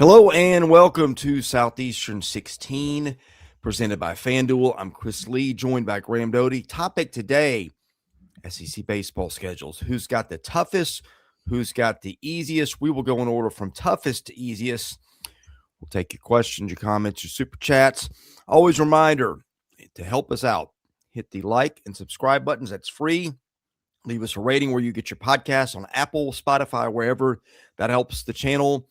Hello and welcome to Southeastern 16, presented by FanDuel. I'm Chris Lee, joined by Graham Doty. Topic today, SEC baseball schedules. Who's got the toughest? Who's got the easiest? We will go in order from toughest to easiest. We'll take your questions, your comments, your super chats. Always a reminder to help us out, hit the like and subscribe buttons. That's free. Leave us a rating where you get your podcasts on Apple, Spotify, wherever. That helps the channel.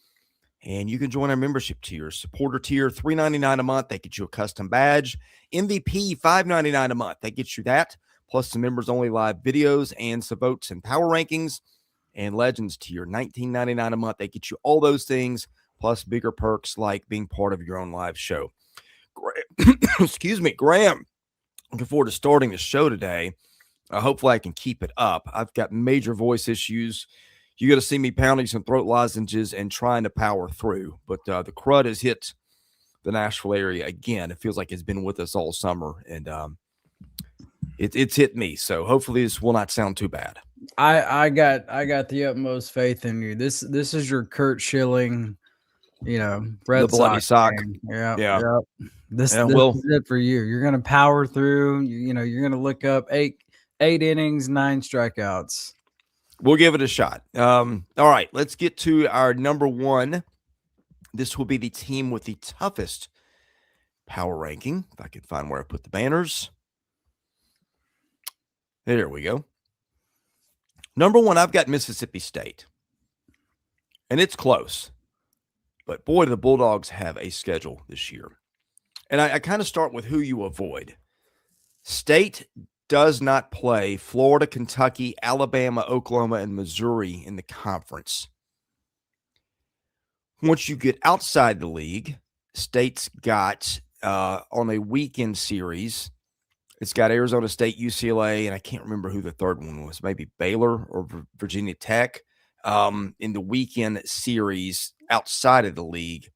And you can join our membership tier, supporter tier, $3.99 a month. That gets you a custom badge. MVP, $5.99 a month. That gets you that, plus some members-only live videos and some votes and power rankings. And Legends tier, $19.99 a month. That gets you all those things, plus bigger perks like being part of your own live show. Excuse me, Graham. Looking forward to starting the show today. Hopefully I can keep it up. I've got major voice issues. You got to see me pounding some throat lozenges and trying to power through. But the crud has hit the Nashville area again. It feels like it's been with us all summer, and it's hit me. So hopefully this will not sound too bad. I got the utmost faith in you. This is your Kurt Schilling, Red The bloody sock. Yeah. This is it for you. You're gonna power through. You're gonna look up eight innings, 9 strikeouts. We'll give it a shot. All right, let's get to our number one. This will be the team with the toughest power ranking. If I can find where I put the banners. There we go. Number one, I've got Mississippi State. And it's close. But boy, the Bulldogs have a schedule this year. And I kind of start with who you avoid. State does not play Florida, Kentucky, Alabama, Oklahoma, and Missouri in the conference. Once you get outside the league, State's got on a weekend series, it's got Arizona State, UCLA, and I can't remember who the third one was, maybe Baylor or Virginia Tech in the weekend series outside of the league.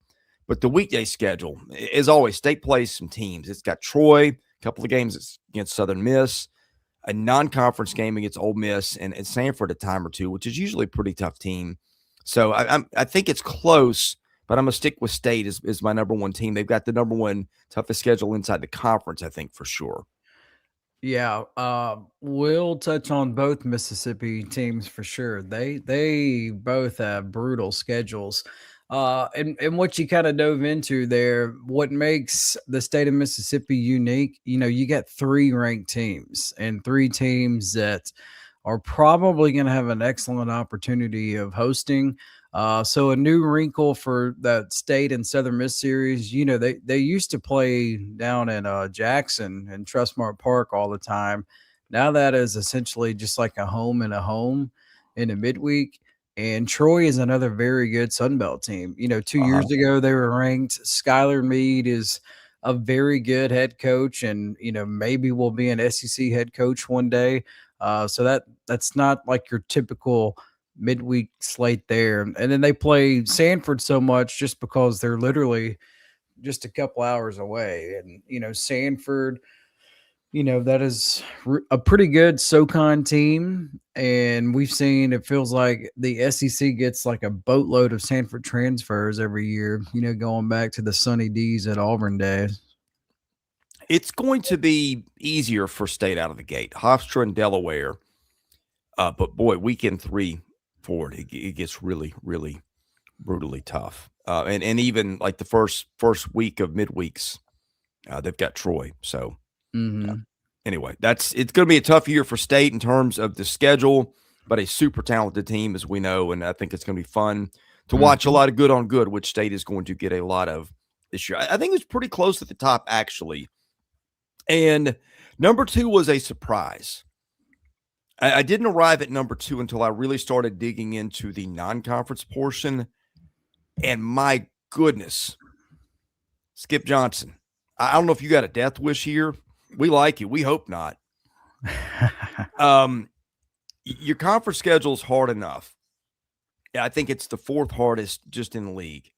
But the weekday schedule, as always, State plays some teams. It's got Troy, couple of games against Southern Miss, a non-conference game against Ole Miss, and Sanford a time or two, which is usually a pretty tough team. So I think it's close, but I'm going to stick with State as my number one team. They've got the number one toughest schedule inside the conference, I think, for sure. Yeah, we'll touch on both Mississippi teams for sure. They both have brutal schedules. And what you kind of dove into there, what makes the state of Mississippi unique, you got 3 ranked teams and 3 teams that are probably going to have an excellent opportunity of hosting. So a new wrinkle for that State and Southern Miss series, they used to play down in Jackson and Trustmark Park all the time. Now that is essentially just like a home and a home in a midweek. And Troy is another very good Sun Belt team. 2 years ago, they were ranked. Skylar Meade is a very good head coach and, maybe will be an SEC head coach one day. So that's not like your typical midweek slate there. And then they play Sanford so much just because they're literally just a couple hours away. And, Sanford – that is a pretty good SoCon team. And we've seen, it feels like the SEC gets like a boatload of Sanford transfers every year, going back to the Sunny D's at Auburn days. It's going to be easier for State out of the gate. Hofstra and Delaware. But boy, weekend 3 forward, it gets really, really brutally tough. And even like the first week of midweeks, they've got Troy. So, anyway, it's going to be a tough year for State in terms of the schedule, but a super talented team, as we know, and I think it's going to be fun to watch a lot of good on good, which State is going to get a lot of this year. I think it's pretty close at the top, actually. And number 2 was a surprise. I didn't arrive at number 2 until I really started digging into the non-conference portion, and my goodness, Skip Johnson. I don't know if you got a death wish here. We like you. We hope not. Your conference schedule is hard enough. I think it's the 4th hardest just in the league.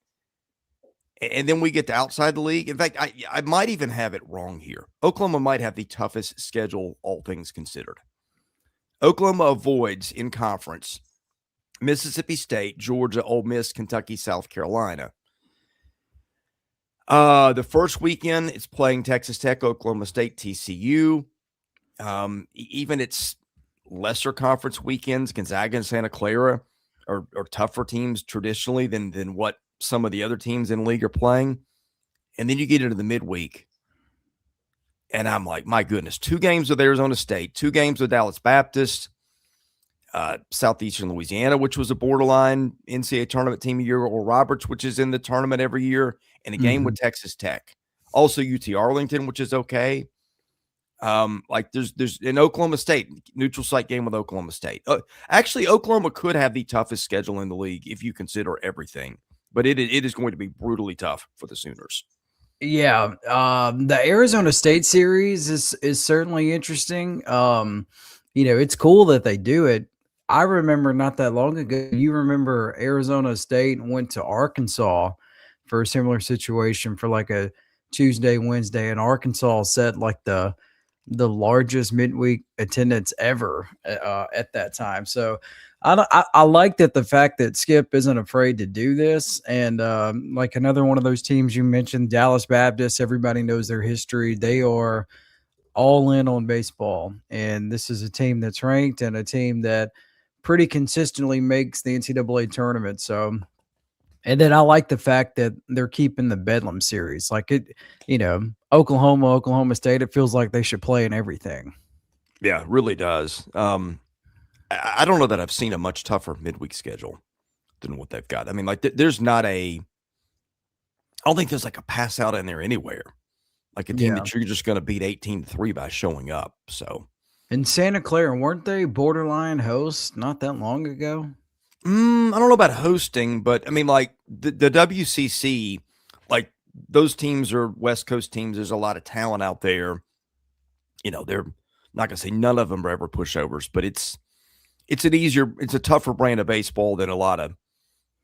And then we get to outside the league. In fact, I might even have it wrong here. Oklahoma might have the toughest schedule, all things considered. Oklahoma avoids in conference Mississippi State, Georgia, Ole Miss, Kentucky, South Carolina. The first weekend, it's playing Texas Tech, Oklahoma State, TCU. Even its lesser conference weekends, Gonzaga and Santa Clara are tougher teams traditionally than what some of the other teams in the league are playing. And then you get into the midweek, and I'm like, my goodness, 2 games with Arizona State, 2 games with Dallas Baptist, Southeastern Louisiana, which was a borderline NCAA tournament team a year, or Roberts, which is in the tournament every year, and a game with Texas Tech. Also UT Arlington, which is okay. Like there's in Oklahoma State, neutral site game with Oklahoma State. Actually, Oklahoma could have the toughest schedule in the league if you consider everything, but it is going to be brutally tough for the Sooners. Yeah, the Arizona State series is certainly interesting. It's cool that they do it. I remember not that long ago, you remember Arizona State went to Arkansas for a similar situation for like a Tuesday, Wednesday, and Arkansas set like the largest midweek attendance ever at that time. So I like that the fact that Skip isn't afraid to do this. And like another one of those teams you mentioned, Dallas Baptist, everybody knows their history. They are all in on baseball. And this is a team that's ranked and a team that pretty consistently makes the NCAA tournament. So, and then I like the fact that they're keeping the Bedlam series. Like Oklahoma State, it feels like they should play in everything. Yeah, it really does. I don't know that I've seen a much tougher midweek schedule than what they've got. I mean, like there's not I don't think there's like a pass out in there anywhere. Like a team that you're just going to beat 18-3 by showing up. So, in Santa Clara, weren't they borderline hosts not that long ago? I don't know about hosting, but I mean, like the WCC, like those teams are West Coast teams. There's a lot of talent out there. They're not going to say none of them are ever pushovers, but it's a tougher brand of baseball than a lot of,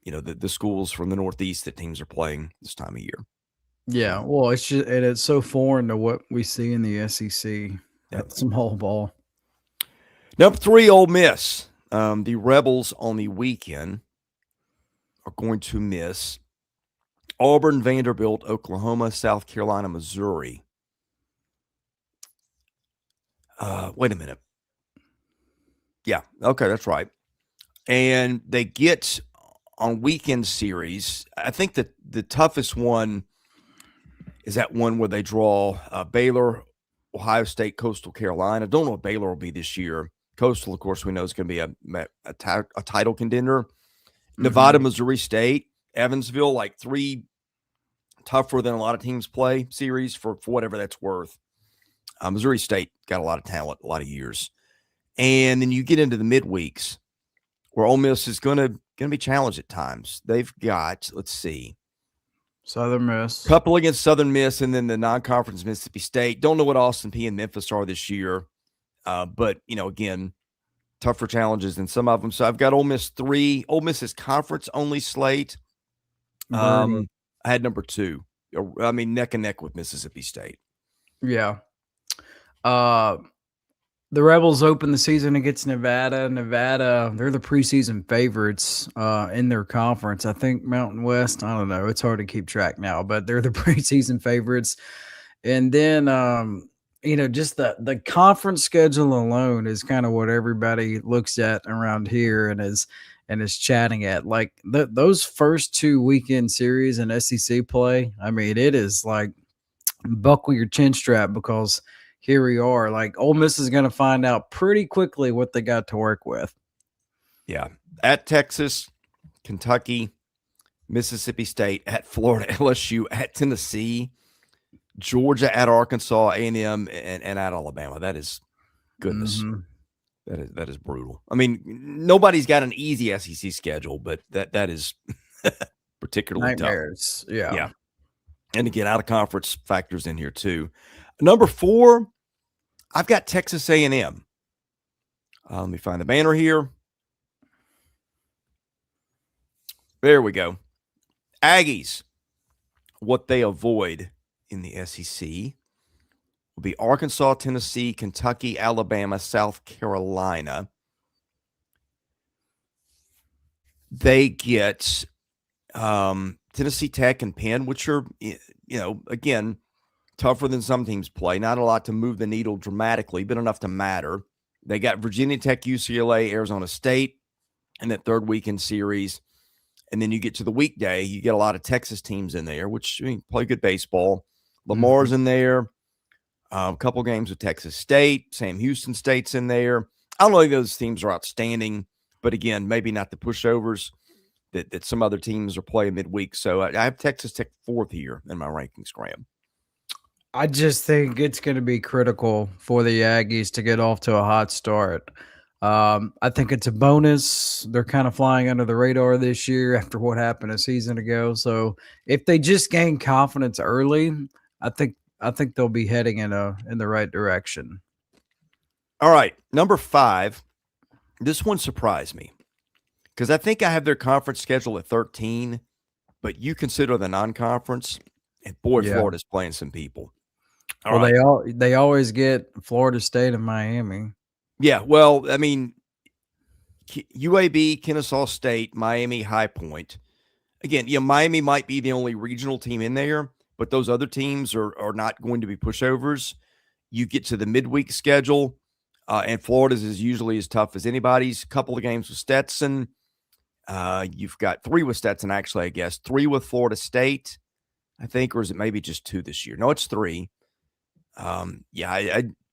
the schools from the Northeast that teams are playing this time of year. Yeah, well, it's so foreign to what we see in the SEC. That's small ball. Number 3, Ole Miss. The Rebels on the weekend are going to miss Auburn, Vanderbilt, Oklahoma, South Carolina, Missouri. Wait a minute. Yeah, okay, that's right. And they get on weekend series. I think that the toughest one is that one where they draw Baylor, Ohio State, Coastal Carolina. Don't know what Baylor will be this year. Coastal, of course, we know is going to be a title contender. Nevada, Missouri State, Evansville, like 3 tougher than a lot of teams play series for whatever that's worth. Missouri State got a lot of talent, a lot of years. And then you get into the midweeks where Ole Miss is going to be challenged at times. They've got, let's see, Southern Miss. Couple against Southern Miss, and then the non-conference Mississippi State. Don't know what Austin Peay and Memphis are this year. But, again, tougher challenges than some of them. So I've got Ole Miss 3. Ole Miss's conference-only slate. I had number 2. I mean, neck and neck with Mississippi State. Yeah. The Rebels open the season against Nevada. Nevada, they're the preseason favorites in their conference. I think Mountain West, I don't know. It's hard to keep track now, but they're the preseason favorites. And then, just the conference schedule alone is kind of what everybody looks at around here and is chatting at. Like those first 2 weekend series in SEC play, I mean, it is like buckle your chin strap because – here we are. Like Ole Miss is going to find out pretty quickly what they got to work with. Yeah. At Texas, Kentucky, Mississippi State, at Florida, LSU, at Tennessee, Georgia, at Arkansas, A&M, and at Alabama. That is goodness. That is brutal. I mean, nobody's got an easy SEC schedule, but that is particularly nightmares. Tough. Yeah. And again, out of conference factors in here too. Number 4, I've got Texas A&M. Let me find the banner here. There we go. Aggies, what they avoid in the SEC will be Arkansas, Tennessee, Kentucky, Alabama, South Carolina. They get Tennessee Tech and Penn, which are, again, tougher than some teams play. Not a lot to move the needle dramatically, but enough to matter. They got Virginia Tech, UCLA, Arizona State in that third weekend series. And then you get to the weekday, you get a lot of Texas teams in there, which play good baseball. Lamar's in there. A couple games with Texas State. Sam Houston State's in there. I don't know if those teams are outstanding, but again, maybe not the pushovers that some other teams are playing midweek. So I have Texas Tech fourth here in my rankings, Graham. I just think it's going to be critical for the Aggies to get off to a hot start. I think it's a bonus. They're kind of flying under the radar this year after what happened a season ago. So if they just gain confidence early, I think they'll be heading in the right direction. All right, number 5. This one surprised me because I think I have their conference schedule at 13, but you consider the non-conference, and boy, Yeah. Florida's playing some people. They always get Florida State and Miami. Yeah, well, I mean, UAB, Kennesaw State, Miami, High Point. Again, Miami might be the only regional team in there, but those other teams are not going to be pushovers. You get to the midweek schedule, and Florida's is usually as tough as anybody's. Couple of games with Stetson. You've got 3 with Stetson, actually, I guess. 3 with Florida State, I think, or is it maybe just 2 this year? No, it's 3.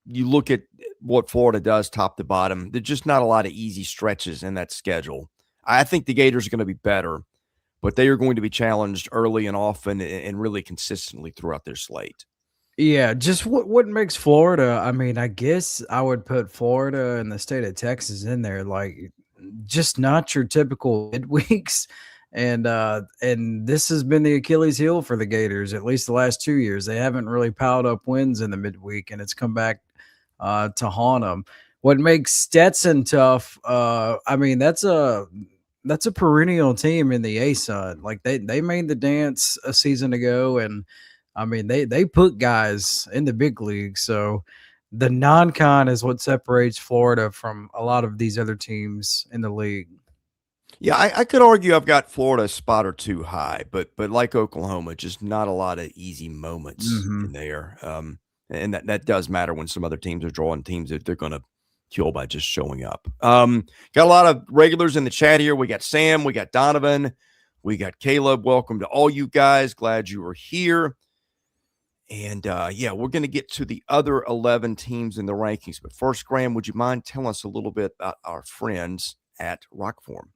You look at what Florida does top to bottom. There's just not a lot of easy stretches in that schedule. I think the Gators are going to be better, but they are going to be challenged early and often and really consistently throughout their slate. Yeah, just what makes Florida, I mean, I guess I would put Florida and the state of Texas in there, like just not your typical midweeks. And this has been the Achilles heel for the Gators, at least the last 2 years. They haven't really piled up wins in the midweek, and it's come back to haunt them. What makes Stetson tough, I mean, that's a perennial team in the ASUN. Like they made the dance a season ago, and I mean they put guys in the big league. So the non-con is what separates Florida from a lot of these other teams in the league. Yeah, I could argue I've got Florida a spot or 2 high, but like Oklahoma, just not a lot of easy moments in there. And that does matter when some other teams are drawing teams that they're going to kill by just showing up. Got a lot of regulars in the chat here. We got Sam, we got Donovan, we got Caleb. Welcome to all you guys. Glad you were here. And we're going to get to the other 11 teams in the rankings. But first, Graham, would you mind telling us a little bit about our friends at ROKFORM?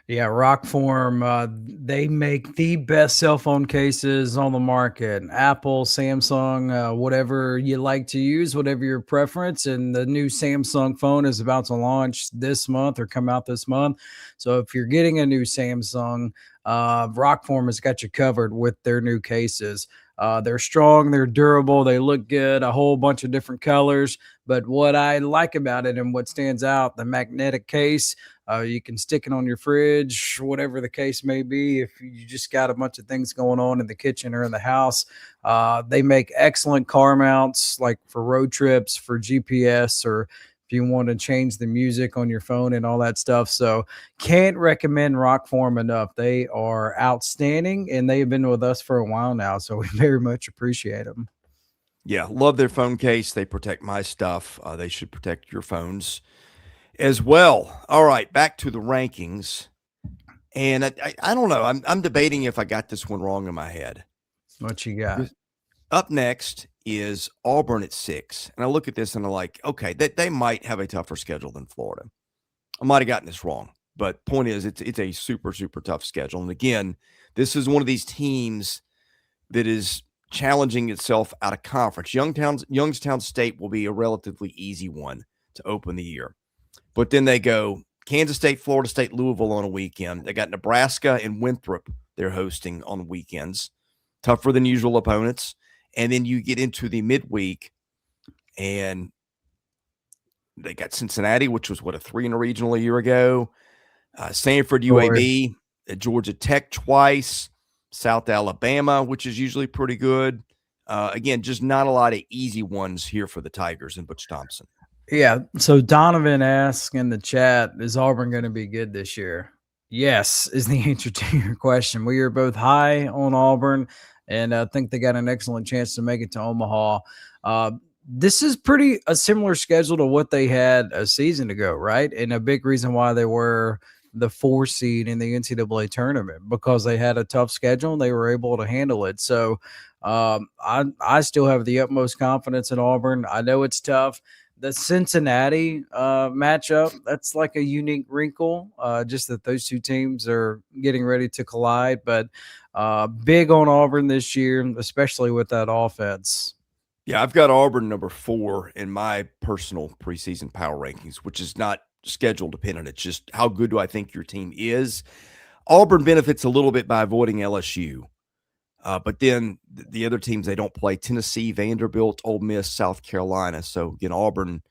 Yeah, ROKFORM, they make the best cell phone cases on the market. Apple, Samsung, whatever you like to use, whatever your preference. And the new Samsung phone is about to launch this month or come out this month. So if you're getting a new Samsung, ROKFORM has got you covered with their new cases. They're strong, they're durable, they look good, a whole bunch of different colors. But what I like about it and what stands out, the magnetic case, you can stick it on your fridge, whatever the case may be. If you just got a bunch of things going on in the kitchen or in the house, they make excellent car mounts, like for road trips, for GPS, or if you want to change the music on your phone and all that stuff. So can't recommend ROKFORM enough. They are outstanding, and they have been with us for a while now, so we very much appreciate them. Yeah, love their phone case. They protect my stuff. They should protect your phones as well. All right, back to the rankings. And I don't know. I'm debating if I got this one wrong in my head. What you got? Up next is Auburn at 6. And I look at this and I'm like, okay, they might have a tougher schedule than Florida. I might have gotten this wrong. But point is, it's a super, super tough schedule. And again, this is one of these teams that is challenging itself out of conference. Youngstown State will be a relatively easy one to open the year. But then they go Kansas State, Florida State, Louisville on a weekend. They got Nebraska and Winthrop they're hosting on weekends. Tougher than usual opponents. And then you get into the midweek, and they got Cincinnati, which was, a 3 in a regional a year ago. Sanford, UAB, Georgia Tech twice. South Alabama, which is usually pretty good. Again, just not a lot of easy ones here for the Tigers and Butch Thompson. Yeah. So Donovan asks in the chat, is Auburn going to be good this year? Yes, is the answer to your question. We are both high on Auburn, and I think they got an excellent chance to make it to Omaha. Uh, this is pretty a similar schedule to what they had a season ago, right? And a big reason why they were the 4 seed in the NCAA tournament, because they had a tough schedule and they were able to handle it. So I still have the utmost confidence in Auburn. I know it's tough. The Cincinnati matchup, that's like a unique wrinkle, just that those two teams are getting ready to collide. But big on Auburn this year, especially with that offense. Yeah, I've got Auburn number 4 in my personal preseason power rankings, which is not schedule dependent. It's just how good do I think your team is. Auburn benefits a little bit by avoiding LSU. But then the other teams they don't play: Tennessee, Vanderbilt, Ole Miss, South Carolina. So again, Auburn.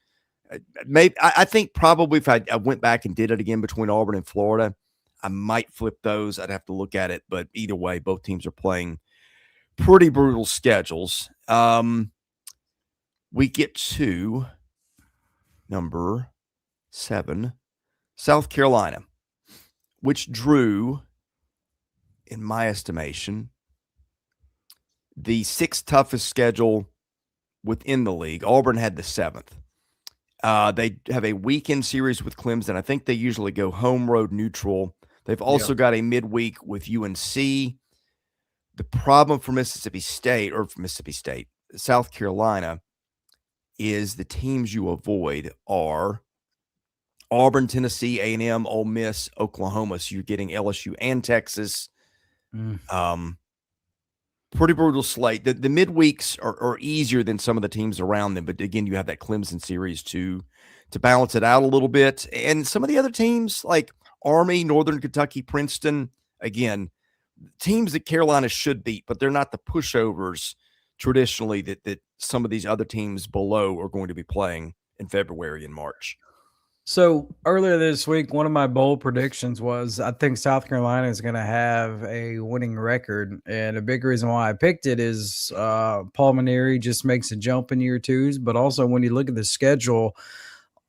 Maybe I think probably if I went back and did it again between Auburn and Florida, I might flip those. I'd have to look at it, but either way, both teams are playing pretty brutal schedules. We get to number 7, South Carolina, which drew, in my estimation, the 6th toughest schedule within the league. Auburn had the 7th. They have a weekend series with Clemson. I think they usually go home, road, neutral. They've also got a midweek with UNC. The problem for South Carolina, is the teams you avoid are Auburn, Tennessee, A&M, Ole Miss, Oklahoma. So you're getting LSU and Texas. Pretty brutal slate. The midweeks are easier than some of the teams around them, but again, you have that Clemson series to balance it out a little bit. And some of the other teams like Army, Northern Kentucky, Princeton, again, teams that Carolina should beat, but they're not the pushovers traditionally that some of these other teams below are going to be playing in February and March. So earlier this week, one of my bold predictions was I think South Carolina is going to have a winning record. And a big reason why I picked it is Paul Maneri just makes a jump in year twos. But also when you look at the schedule,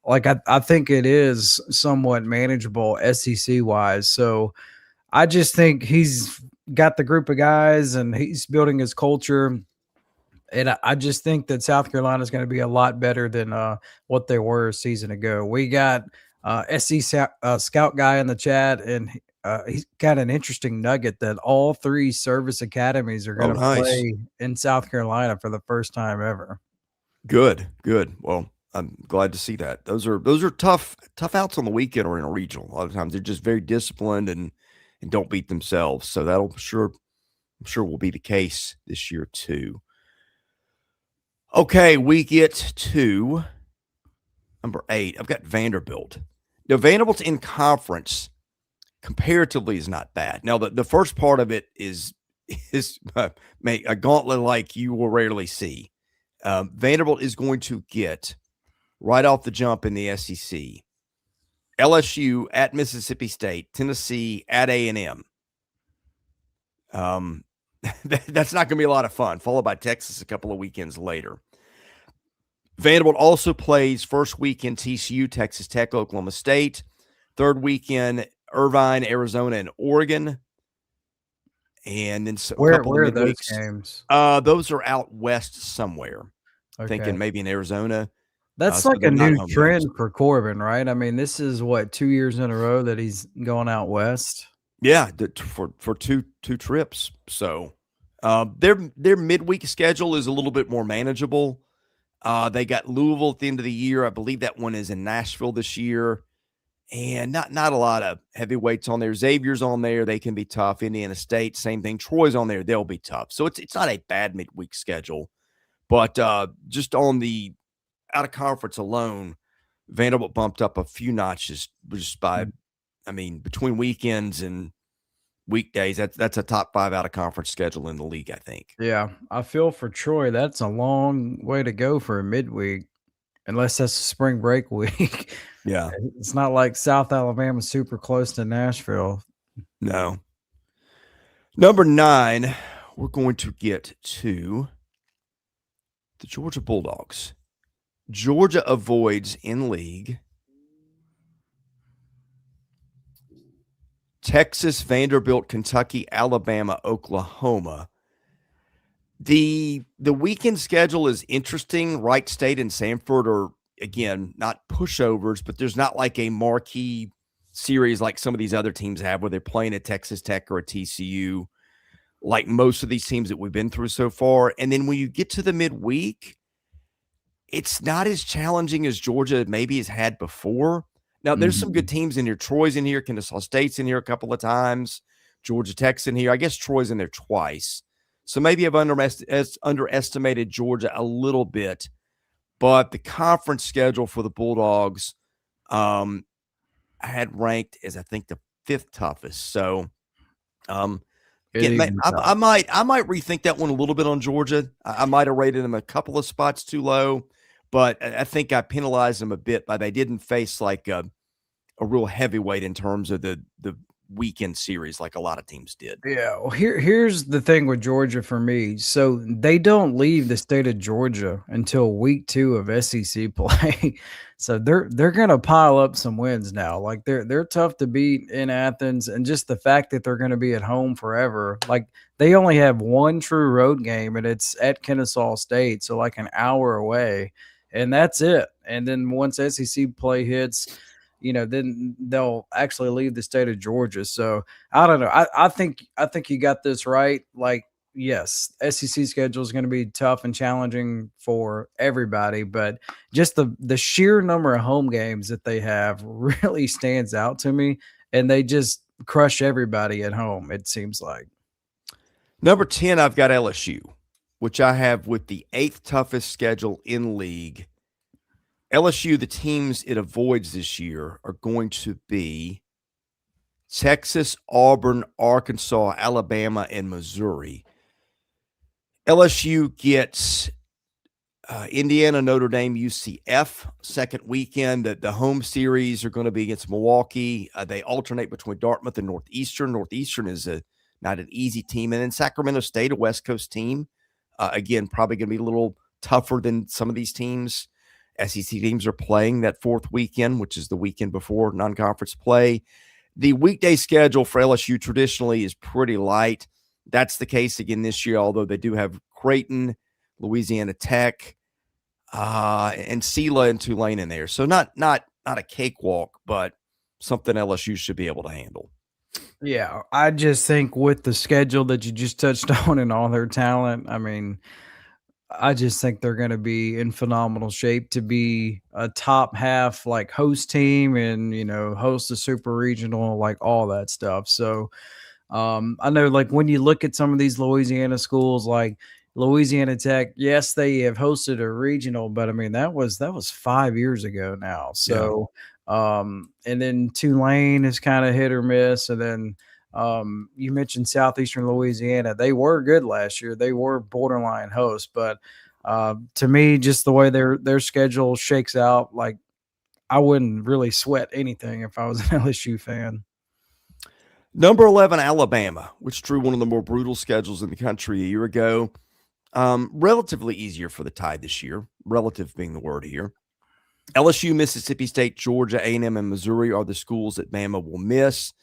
like I think it is somewhat manageable SEC wise. So I just think he's got the group of guys and he's building his culture. And I just think that South Carolina is going to be a lot better than what they were a season ago. We got SC Scout guy in the chat, and he's got an interesting nugget that all 3 service academies are going to play in South Carolina for the first time ever. Good. Well, I'm glad to see that. Those are tough outs on the weekend or in a regional. A lot of times they're just very disciplined and don't beat themselves. So I'm sure will be the case this year too. Okay, we get to number 8. I've got Vanderbilt. Now, Vanderbilt's in conference comparatively is not bad. Now, the first part of it is a gauntlet like you will rarely see. Vanderbilt is going to get right off the jump in the SEC. LSU at Mississippi State, Tennessee at A&M. That's not going to be a lot of fun, followed by Texas a couple of weekends later. Vanderbilt also plays first weekend TCU, Texas Tech, Oklahoma State. Third weekend, Irvine, Arizona, and Oregon. And then where are those games? Those are out west somewhere. Okay. Thinking maybe in Arizona. That's like a new trend for Corbin, right? I mean, this is what 2 years in a row that he's going out west. Yeah, for two trips. So their midweek schedule is a little bit more manageable. They got Louisville at the end of the year. I believe that one is in Nashville this year. And not a lot of heavyweights on there. Xavier's on there. They can be tough. Indiana State, same thing. Troy's on there. They'll be tough. So it's not a bad midweek schedule. But just on the out of conference alone, Vanderbilt bumped up a few notches just by, between weekends and weekdays. That's a top 5 out of conference schedule in the league, I think. Yeah, I feel for Troy. That's a long way to go for a midweek, unless that's a spring break week. Yeah. It's not like South Alabama super close to Nashville. No. Number 9, we're going to get to the Georgia Bulldogs. Georgia avoids in league Texas, Vanderbilt, Kentucky, Alabama, Oklahoma. The weekend schedule is interesting. Wright State and Samford are, again, not pushovers, but there's not like a marquee series like some of these other teams have where they're playing a Texas Tech or a TCU, like most of these teams that we've been through so far. And then when you get to the midweek, it's not as challenging as Georgia maybe has had before. Now, there's some good teams in here. Troy's in here. Kennesaw State's in here a couple of times. Georgia Tech's in here. I guess Troy's in there twice. So maybe I've underestimated Georgia a little bit. But the conference schedule for the Bulldogs I had ranked as, I think, the 5th toughest. So, again, I might rethink that one a little bit on Georgia. I might have rated them a couple of spots too low. But I think I penalized them a bit by they didn't face like a real heavyweight in terms of the weekend series like a lot of teams did. Yeah, well, here's the thing with Georgia for me. So they don't leave the state of Georgia until week 2 of SEC play. So they're gonna pile up some wins now. Like they're tough to beat in Athens, and just the fact that they're gonna be at home forever. Like they only have one true road game, and it's at Kennesaw State, so like an hour away, and that's it. And then once SEC play hits, then they'll actually leave the state of Georgia. So I don't know. I think you got this right. Like, yes, SEC schedule is going to be tough and challenging for everybody, but just the sheer number of home games that they have really stands out to me, and they just crush everybody at home, it seems like. Number 10, I've got LSU, which I have with the 8th toughest schedule in league. LSU, the teams it avoids this year are going to be Texas, Auburn, Arkansas, Alabama, and Missouri. LSU gets Indiana, Notre Dame, UCF second weekend. The home series are going to be against Milwaukee. They alternate between Dartmouth and Northeastern. Northeastern is not an easy team. And then Sacramento State, a West Coast team. Again, probably going to be a little tougher than some of these teams. SEC teams are playing that 4th weekend, which is the weekend before non-conference play. The weekday schedule for LSU traditionally is pretty light. That's the case again this year, although they do have Creighton, Louisiana Tech, and Sela and Tulane in there. So not a cakewalk, but something LSU should be able to handle. Yeah, I just think with the schedule that you just touched on and all their talent, I mean, I just think they're going to be in phenomenal shape to be a top half like host team and, host a super regional, like all that stuff. So I know like when you look at some of these Louisiana schools, like Louisiana Tech, yes, they have hosted a regional, but I mean, that was 5 years ago now. So, and then Tulane is kind of hit or miss. And then, you mentioned Southeastern Louisiana. They were good last year. They were borderline hosts, but to me, just the way their schedule shakes out, like I wouldn't really sweat anything if I was an LSU fan. Number 11, Alabama, which drew one of the more brutal schedules in the country a year ago. Relatively easier for the Tide this year, relative being the word here. LSU, Mississippi State, Georgia, A&M, and Missouri are the schools that Bama will miss.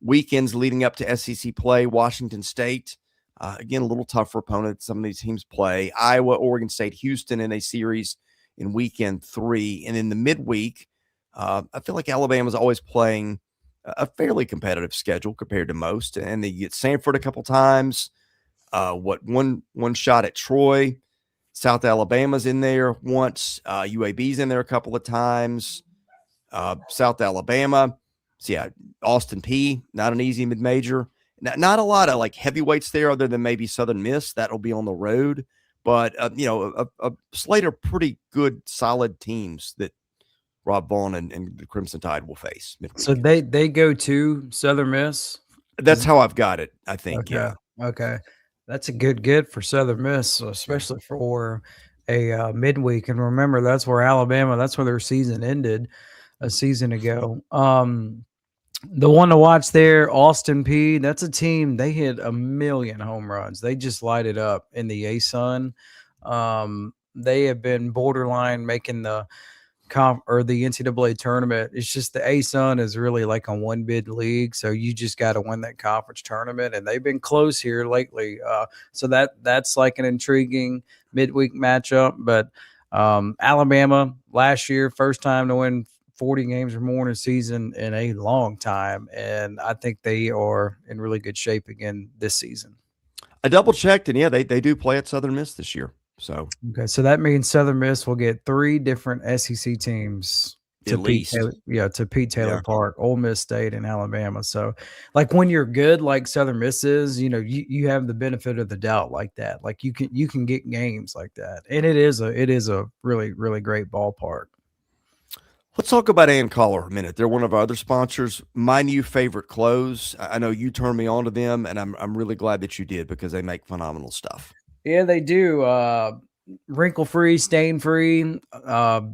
Weekends leading up to SEC play, Washington State, again, a little tougher opponent some of these teams play. Iowa, Oregon State, Houston in a series in weekend 3. And in the midweek, I feel like Alabama's always playing a fairly competitive schedule compared to most. And they get Samford a couple times. One shot at Troy. South Alabama's in there once. UAB's in there a couple of times. South Alabama. So, yeah, Austin P, not an easy mid-major. Not a lot of, like, heavyweights there other than maybe Southern Miss. That'll be on the road. But, a slate of pretty good, solid teams that Rob Vaughn and the Crimson Tide will face midweek. So they go to Southern Miss? That's how I've got it, I think, okay. yeah. Okay. That's a good get for Southern Miss, especially for a midweek. And remember, that's where their season ended a season ago. The one to watch there, Austin P, that's a team, they hit 1 million home runs. They just light it up in the A-Sun. They have been borderline making the or the NCAA tournament. It's just the ASUN is really like a one bid league, so you just got to win that conference tournament, and they've been close here lately. So that's like an intriguing midweek matchup. But Alabama last year, first time to win 40 games or more in a season in a long time, and I think they are in really good shape again this season. I double checked, and yeah, they do play at Southern Miss this year. So Okay, so that means Southern Miss will get 3 different SEC teams to at least, to Pete Taylor yeah. Park, Ole Miss State, and Alabama. So, like when you're good, like Southern Miss is, you have the benefit of the doubt like that. Like you can get games like that, and it is a really really great ballpark. Let's talk about A&M Collar a minute. They're one of our other sponsors. My new favorite clothes. I know you turned me on to them, and I'm really glad that you did because they make phenomenal stuff. Yeah, they do. Wrinkle-free, stain-free.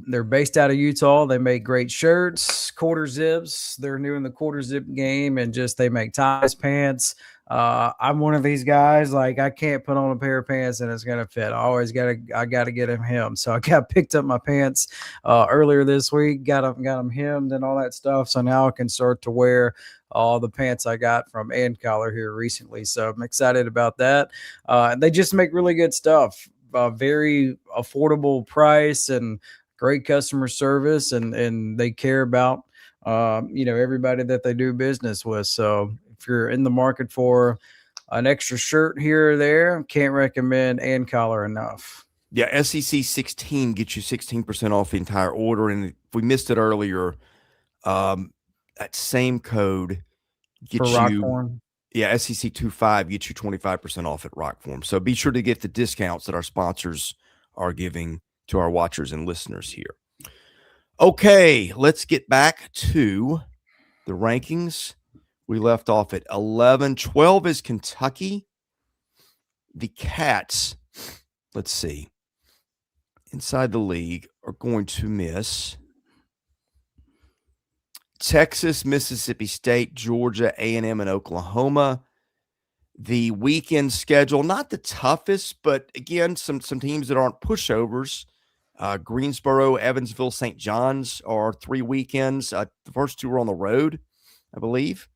They're based out of Utah. They make great shirts, quarter zips. They're new in the quarter zip game, and just they make ties, pants. I'm one of these guys. Like I can't put on a pair of pants and it's gonna fit. I gotta get him hemmed. So I picked up my pants earlier this week. Got them hemmed and all that stuff. So now I can start to wear all the pants I got from A&M Collar here recently. So I'm excited about that. They just make really good stuff. Very affordable price and great customer service, and they care about everybody that they do business with. So if you're in the market for an extra shirt here or there, can't recommend A&M Collar enough. Yeah, SEC 16 gets you 16% off the entire order, and if we missed it earlier, that same code gets For you ROKFORM. Yeah, SEC 25 gets you 25% off at ROKFORM. So be sure to get the discounts that our sponsors are giving to our watchers and listeners here. Okay, let's get back to the rankings. We left off at 11. 12 is Kentucky. The Cats, let's see, inside the league are going to miss Texas, Mississippi State, Georgia, A&M, and Oklahoma. The weekend schedule, not the toughest, but again, some teams that aren't pushovers. Greensboro, Evansville, St. John's are 3 weekends. The first 2 are on the road, I believe.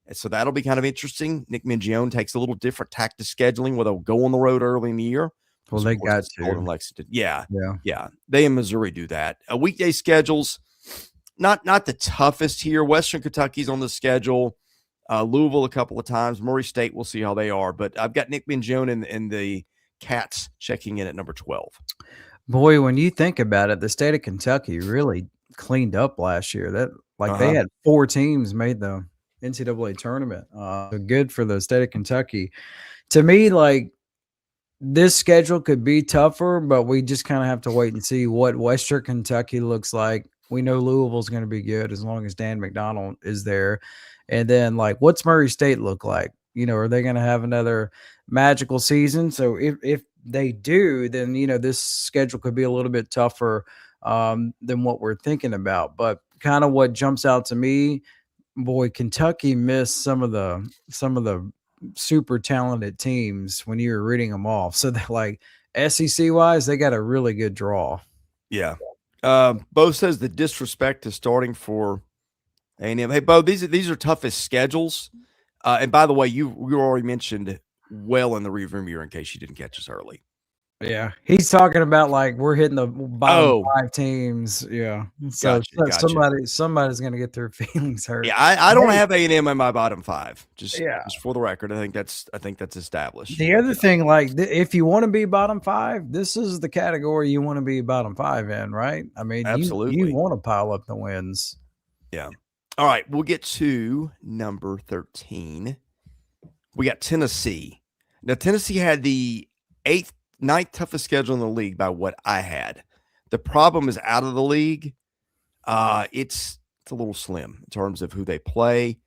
And so that'll be kind of interesting. Nick Mingione takes a little different tack to scheduling where they'll go on the road early in the year. Well, they got to. In Lexington. Yeah. Yeah. They in Missouri do that. Weekday schedules, not the toughest here. Western Kentucky's on the schedule. Louisville a couple of times. Murray State, we'll see how they are. But I've got Nick Mingione and the Cats checking in at number 12. Boy, when you think about it, the state of Kentucky really cleaned up last year. They had 4 teams made the NCAA tournament. Good for the state of Kentucky. To me, like this schedule could be tougher, but we just kind of have to wait and see what Western Kentucky looks like. We know Louisville's going to be good as long as Dan McDonald is there. And then, like, what's Murray State look like? Are they going to have another magical season? So if they do, then, this schedule could be a little bit tougher than what we're thinking about. But kind of what jumps out to me, boy, Kentucky missed some of the super talented teams when you were reading them off. So they're like SEC wise, they got a really good draw. Yeah. Bo says the disrespect is starting for A&M. Hey, Bo, these are toughest schedules. And by the way, you already mentioned well in the review mirror in case you didn't catch us early. Yeah, he's talking about like we're hitting the bottom 5 teams. Yeah, so gotcha. somebody's gonna get their feelings hurt. Yeah, I don't have A&M in my bottom 5. Just for the record, I think that's established. The other thing, like if you want to be bottom 5, this is the category you want to be bottom 5 in, right? I mean, absolutely, you want to pile up the wins. Yeah. All right, we'll get to number 13. We got Tennessee. Now, Tennessee had the 9th toughest schedule in the league by what I had. The problem is out of the league. It's a little slim in terms of who they play.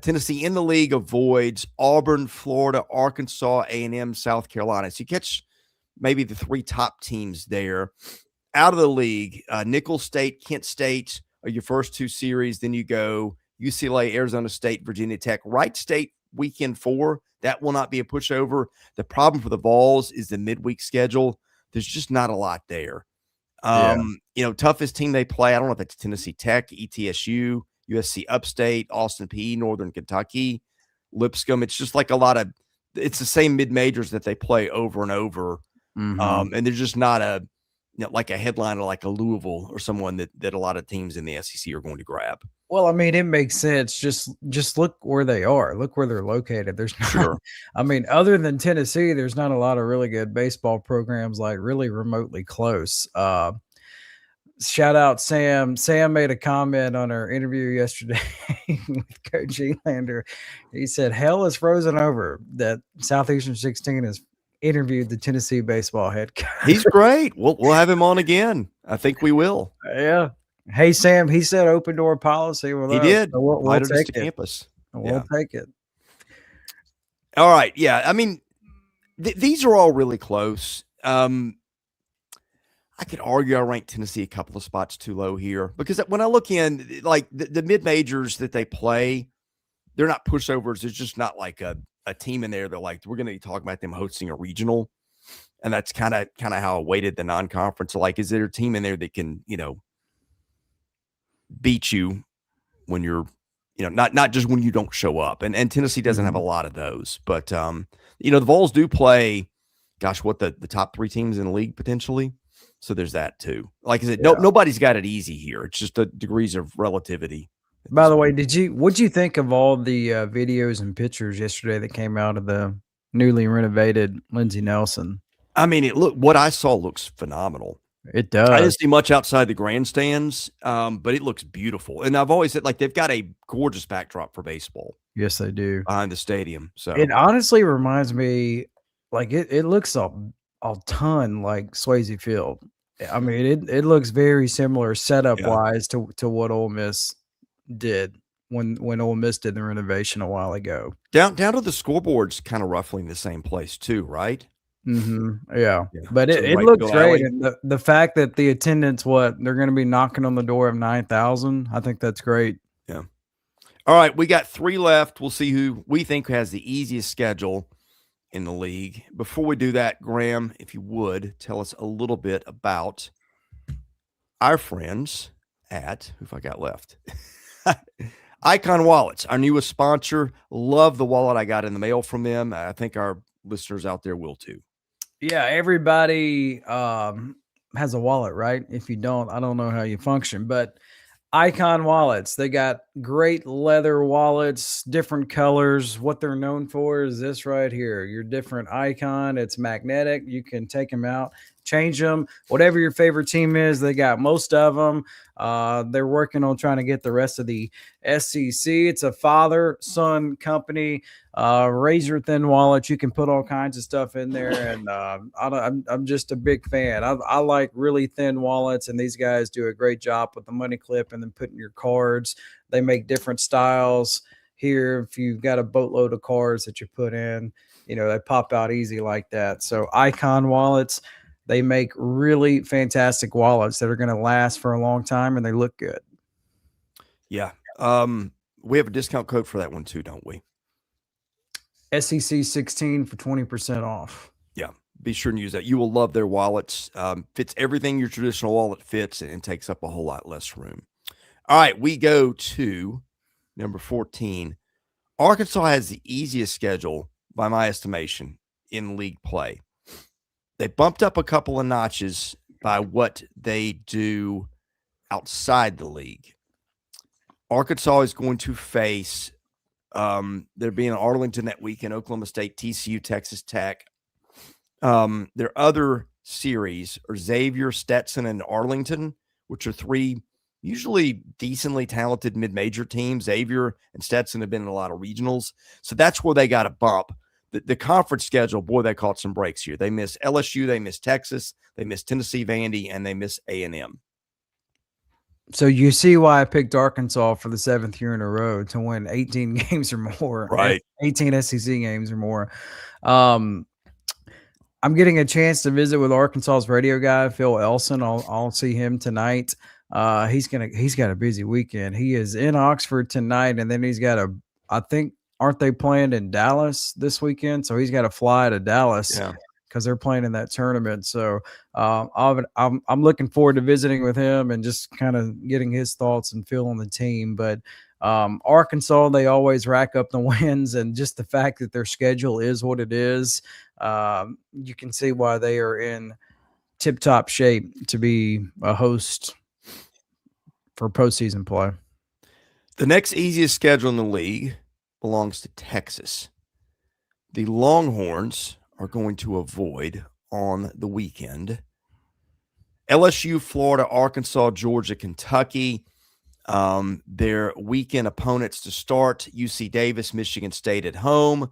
Tennessee in the league avoids Auburn, Florida, Arkansas, A&M, South Carolina. So you catch maybe the 3 top teams there. Out of the league, Nicholls State, Kent State are your first 2 series. Then you go UCLA, Arizona State, Virginia Tech, Wright State, weekend 4. That will not be a pushover. The problem for the Vols is the midweek schedule. There's just not a lot there. Yeah. Toughest team they play. I don't know if it's Tennessee Tech, ETSU, USC Upstate, Austin Peay, Northern Kentucky, Lipscomb. It's just like it's the same mid majors that they play over and over. Mm-hmm. And there's just not like a headliner like a Louisville or someone that a lot of teams in the SEC are going to grab. Well, I mean, it makes sense. Just look where they are. Look where they're located. There's not, Sure. I mean, other than Tennessee, there's not a lot of really good baseball programs like really remotely close. Shout out Sam. Sam made a comment on our interview yesterday with Coach Elander. He said, "Hell is frozen over that Southeastern 16 has interviewed the Tennessee baseball head coach." He's great. We'll have him on again. I think we will. Yeah. Hey, Sam, he said open door policy with He us. did. So we'll take it. Campus. We'll take it. All right. Yeah. I mean, these are all really close. I could argue I rank Tennessee a couple of spots too low here because when I look in, like the mid majors that they play, they're not pushovers. There's just not like a team in there that like we're going to be talking about them hosting a regional, and that's kind of how I weighted the non-conference. So like, is there a team in there that can beat you when you're not just when you don't show up? And Tennessee doesn't have a lot of those, but the Vols do play. Gosh, what the top 3 teams in the league potentially. So there's that too. Like I said, nobody's got it easy here. It's just the degrees of relativity. By the way, what'd you think of all the videos and pictures yesterday that came out of the newly renovated Lindsey Nelson? I mean, what I saw looks phenomenal. It does. I didn't see much outside the grandstands, but it looks beautiful. And I've always said like they've got a gorgeous backdrop for baseball. Yes, they do. Behind the stadium. So it honestly reminds me, like it looks a ton like Swayze Field. I mean, it looks very similar setup wise to what Ole Miss did when Ole Miss did the renovation a while ago. Down to the scoreboard's kind of roughly in the same place too, right? Mm-hmm. Yeah. But it looks great. And the fact that the attendance, they're going to be knocking on the door of 9,000. I think that's great. Yeah. All right. We got 3 left. We'll see who we think has the easiest schedule in the league. Before we do that, Graham, if you would tell us a little bit about our friends at who have I got left? Icon Wallets, our newest sponsor. Love the wallet I got in the mail from them. I think our listeners out there will too. Yeah, everybody has a wallet, right? If you don't, I don't know how you function, but Icon Wallets, they got great leather wallets, different colors. What they're known for is this right here, your different icon. It's magnetic. You can take them out, change them, whatever your favorite team is. They got most of them. They're working on trying to get the rest of the SEC. It's a father-son company, razor thin wallet. You can put all kinds of stuff in there, and I'm just a big fan. I like really thin wallets, and these guys do a great job with the money clip and then putting your cards. They make different styles here. If you've got a boatload of cards that you put in, they pop out easy like that. So Icon Wallets, they make really fantastic wallets that are going to last for a long time, and they look good. Yeah. We have a discount code for that one too, don't we? SEC 16 for 20% off. Yeah. Be sure and use that. You will love their wallets. Fits everything your traditional wallet fits and takes up a whole lot less room. All right. We go to number 14. Arkansas has the easiest schedule by my estimation in league play. They bumped up a couple of notches by what they do outside the league. Arkansas is going to face they're being in Arlington that weekend, Oklahoma State, TCU, Texas Tech. Their other series are Xavier, Stetson, and Arlington, which are 3 usually decently talented mid-major teams. Xavier and Stetson have been in a lot of regionals. So that's where they got a bump. The conference schedule, boy, they caught some breaks here. They miss LSU, they miss Texas, they miss Tennessee, Vandy, and they miss A&M. So you see why I picked Arkansas for the 7th year in a row to win 18 games or more. Right. 18 SEC games or more. I'm getting a chance to visit with Arkansas's radio guy, Phil Elson. I'll see him tonight. He's got a busy weekend. He is in Oxford tonight, and then he's got aren't they playing in Dallas this weekend? So he's got to fly to Dallas because they're playing in that tournament. So I'm looking forward to visiting with him and just kind of getting his thoughts and feeling the team. But Arkansas, they always rack up the wins, and just the fact that their schedule is what it is, you can see why they are in tip-top shape to be a host for postseason play. The next easiest schedule in the league belongs to Texas. The Longhorns are going to avoid on the weekend LSU, Florida, Arkansas, Georgia, Kentucky. Their weekend opponents to start: UC Davis, Michigan State at home.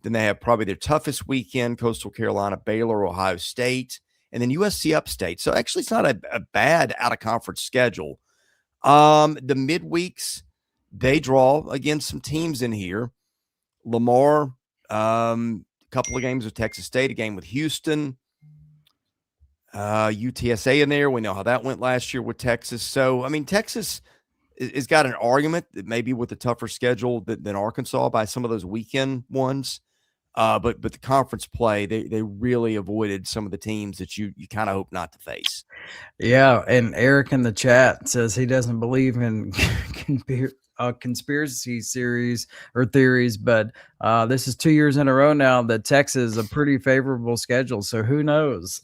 Then they have probably their toughest weekend: Coastal Carolina, Baylor, Ohio State, and then USC Upstate. So actually, it's not a bad out-of-conference schedule. The midweeks, they draw against some teams in here. Lamar, a couple of games with Texas State, a game with Houston, UTSA in there. We know how that went last year with Texas. So, I mean, Texas has got an argument that maybe with a tougher schedule than Arkansas by some of those weekend ones. But the conference play, they really avoided some of the teams that you kind of hope not to face. Yeah, and Eric in the chat says he doesn't believe in conspiracy theories, but this is 2 years in a row now that Texas is a pretty favorable schedule. So who knows?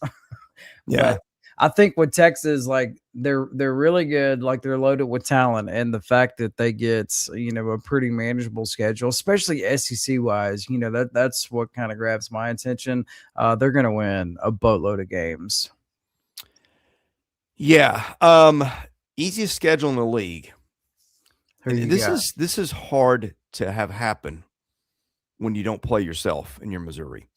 Yeah. But I think with Texas, like they're really good, like they're loaded with talent, and the fact that they get a pretty manageable schedule, especially SEC wise, that's what kind of grabs my attention. They're going to win a boatload of games. Yeah. Easiest schedule in the league. This is hard to have happen when you don't play yourself and you're Missouri.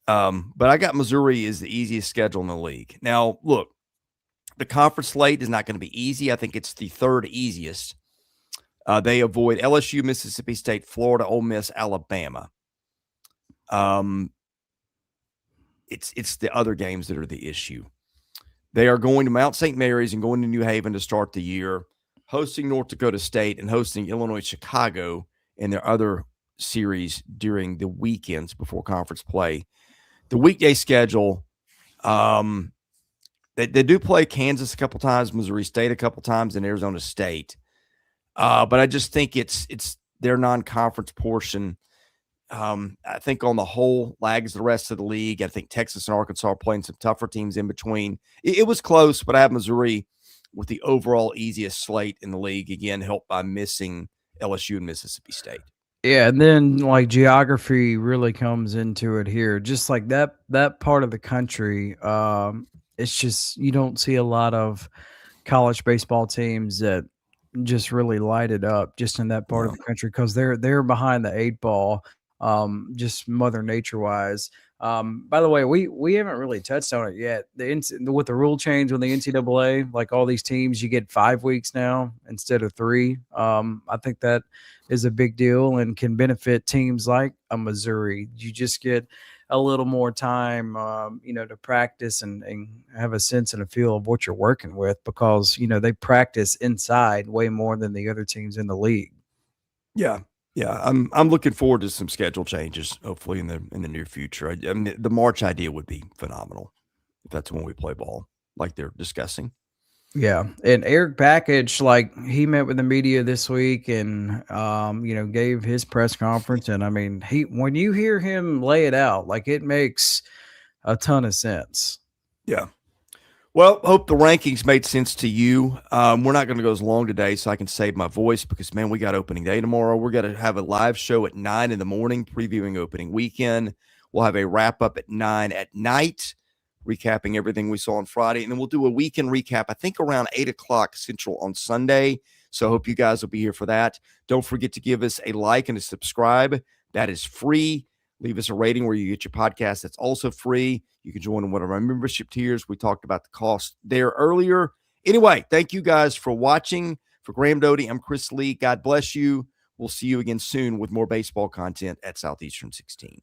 But I got Missouri as the easiest schedule in the league. Now, look, the conference slate is not going to be easy. I think it's the third easiest. They avoid LSU, Mississippi State, Florida, Ole Miss, Alabama. It's the other games that are the issue. They are going to Mount St. Mary's and going to New Haven to start the year, hosting North Dakota State and hosting Illinois, Chicago in their other series during the weekends before conference play. The weekday schedule, they do play Kansas a couple times, Missouri State a couple times, and Arizona State. But I just think it's their non-conference portion. I think on the whole lags the rest of the league. I think Texas and Arkansas are playing some tougher teams in between. It was close, but I have Missouri with the overall easiest slate in the league, again, helped by missing LSU and Mississippi State. Yeah, and then like geography really comes into it here. Just like that part of the country, it's just you don't see a lot of college baseball teams that just really light it up just in that part of the country because they're behind the 8 ball, just Mother Nature wise. By the way, we haven't really touched on it yet. With the rule change with the NCAA, like all these teams, you get 5 weeks now instead of 3. I think that is a big deal and can benefit teams like a Missouri. You just get a little more time, to practice and have a sense and a feel of what you're working with because, they practice inside way more than the other teams in the league. Yeah. Yeah, I'm looking forward to some schedule changes, hopefully in the near future. I mean, the March idea would be phenomenal if that's when we play ball, like they're discussing. Yeah, and Eric Package, like he met with the media this week and gave his press conference, and I mean, when you hear him lay it out, like it makes a ton of sense. Yeah. Well, hope the rankings made sense to you. We're not going to go as long today, so I can save my voice because, man, we got opening day tomorrow. We're going to have a live show at 9 in the morning, previewing opening weekend. We'll have a wrap-up at 9 at night, recapping everything we saw on Friday. And then we'll do a weekend recap, I think around 8 o'clock Central on Sunday. So I hope you guys will be here for that. Don't forget to give us a like and a subscribe. That is free. Leave us a rating where you get your podcast. That's also free. You can join one of our membership tiers. We talked about the cost there earlier. Anyway, thank you guys for watching. For Graham Doty, I'm Chris Lee. God bless you. We'll see you again soon with more baseball content at Southeastern 16.